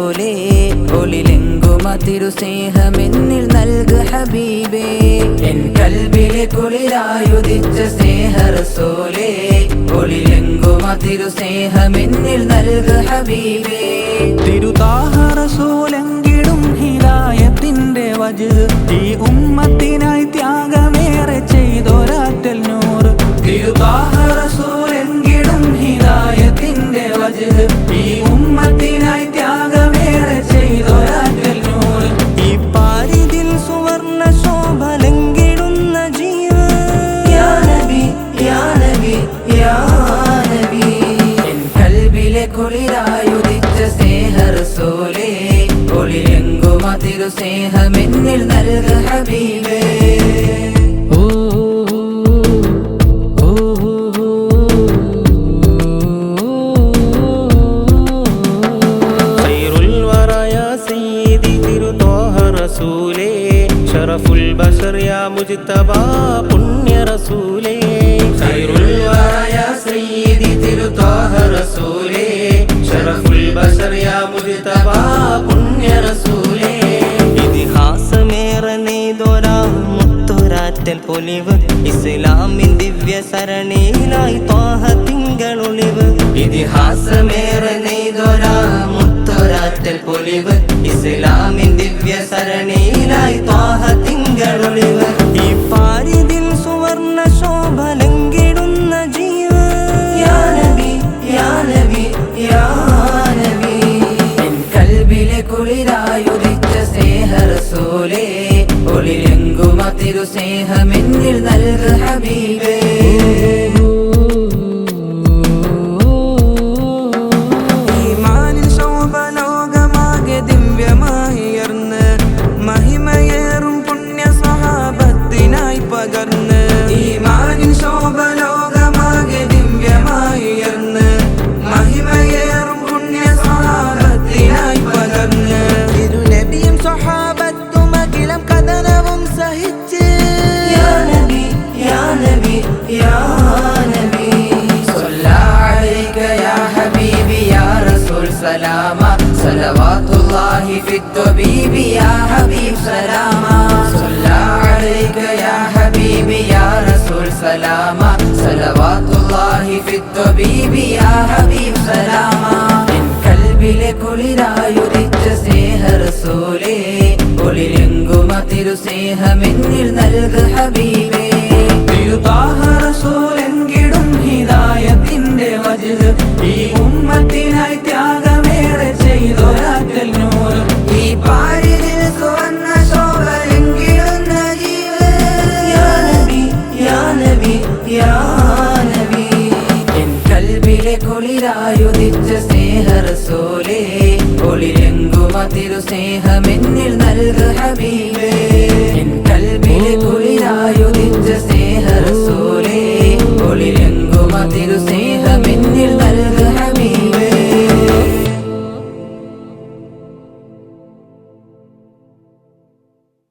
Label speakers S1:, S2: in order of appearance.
S1: റസൂലേ ഒളിലെങ്കുമതിരു സ്നേഹമെന്നിൽ നൽകു ഹബീബേ എൻ കൽബിലെ കുളിരായുദിച്ച സ്നേഹ റസൂലേ ഒളിലെങ്കുമതിരു സ്നേഹമെന്നിൽ നൽകു ഹബീബേ
S2: തിരുതാഹ റസൂലെങ്കിലും ഹിദായത്തിന്റെ വജ്ഹ് ഈ ഉമ്മത്തിനായി ത്യാഗമേറെ ചെയ്തൊരാറ്റൽ നൂറ് തിരുതാഹ റസൂലെങ്കിലും ഹിദായത്തിന്റെ വജ്ഹ് ഈ ഉമ്മത്തിനായി ത്യാഗമേറെ ചെയ്തൊരാറ്റൽ നൂറ് ഈ പാരിതിൽ സുവർണ്ണ ശോഭലങ്കിടുന്ന ജീവൻ
S1: യാ നബി യാ നബി യാ നബി എൻ കൽബിലെ കുളിരായുദിച്ച സ്നേഹ റസൂലേ ഒളിലെങ്കുമതിരു സ്നേഹമെന്നിൽ നൽകു ഹബീബേ
S3: शरफुल बशर या मुज्तबा पुण्य रसूले खैरुल वरा या सय्यदी तिरुताह रसूले शरफुल बशर या मुज्तबा पुण्य रसूले ഇതിഹാസമേറനെ ദോരാ മുത്തുരാറ്റൽ പൊലിവ് ഇസ്ലാമിൻ ദിവ്യ സരണിയിലായി ത്വാഹ തിങ്കളൊളിവ് ഇതിഹാസമേറനെ ദോരാ മുത്തുരാറ്റൽ പൊലിവ് ഇസ്ലാമിൻ ദിവ്യ സരണിയിലായി ത്വാഹ തിങ്കളൊളിവ് ഈ പാരിതിൽ സുവർണ്ണ ശോഭലങ്കിടുന്ന ജീവൻ
S1: യാ നബി യാ നബി യാ നബി എൻ കൽബിലെ കുളിരായുദിച്ച സ്നേഹ റസൂലേ ഒളിലെങ്കുമതിരു സ്നേഹമെന്നിൽ നൽകു ഹബീബേ
S2: ഈമാനിൻ ശോഭലോകമാകെ ദിവ്യമായിയർന്ന് മഹിമയേറും പുണ്യ സ്വഹാബത്തിനായി പകർന്ന് ഈമാനിൻ ശോഭലോകമാകെ ദിവ്യമായിയർന്ന് മഹിമയേറും പുണ്യ സ്വഹാബത്തിനായി പകർന്ന് തിരുനബിയും സ്വഹാബത്തും അഖിലം കഥനവും സഹിച്ച്
S1: യാ നബി യാ നബി യാ നബി സ്വല്ലാ അലൈക യാ ഹബീബി യാ റസൂൽ സലാമ സലവാത്തുല്ലാഹി ഫിദ്ദബീബി യാ ഹബീബ് സലാമ സ്വല്ലാ അലൈക യാ ഹബീബി യാ റസൂൽ സലാമ സലവാത്തുല്ലാഹി ഫിദ്ദബീബി യാ ഹബീബ് സലാമ എൻ കൽബിലെ കുളിരായുദിച്ച സ്നേഹ റസൂലേ ഒളിലെങ്കുമതിരു സ്നേഹമെന്നിൽ നൽകു ഹബീബേ
S2: തിരുതാഹ റസൂലെങ്കിലും ഹിദായത്തിന്റെ വജ്ഹ് ഈ ഉമ്മത്തിനായി ത്യാഗമേറെ ചെയ്തൊരാറ്റൽ നൂറ്
S1: ഈ പാരിതിൽ സുവർണ്ണ ശോഭലങ്കിടുന്ന ജീവൻ യാ നബി യാ നബി യാ നബി എൻ കൽബിലെ കുളിരായുദിച്ച സ്നേഹ റസൂലേ ഒളിലെങ്കുമതിരു സ്നേഹമെന്നിൽ നൽകു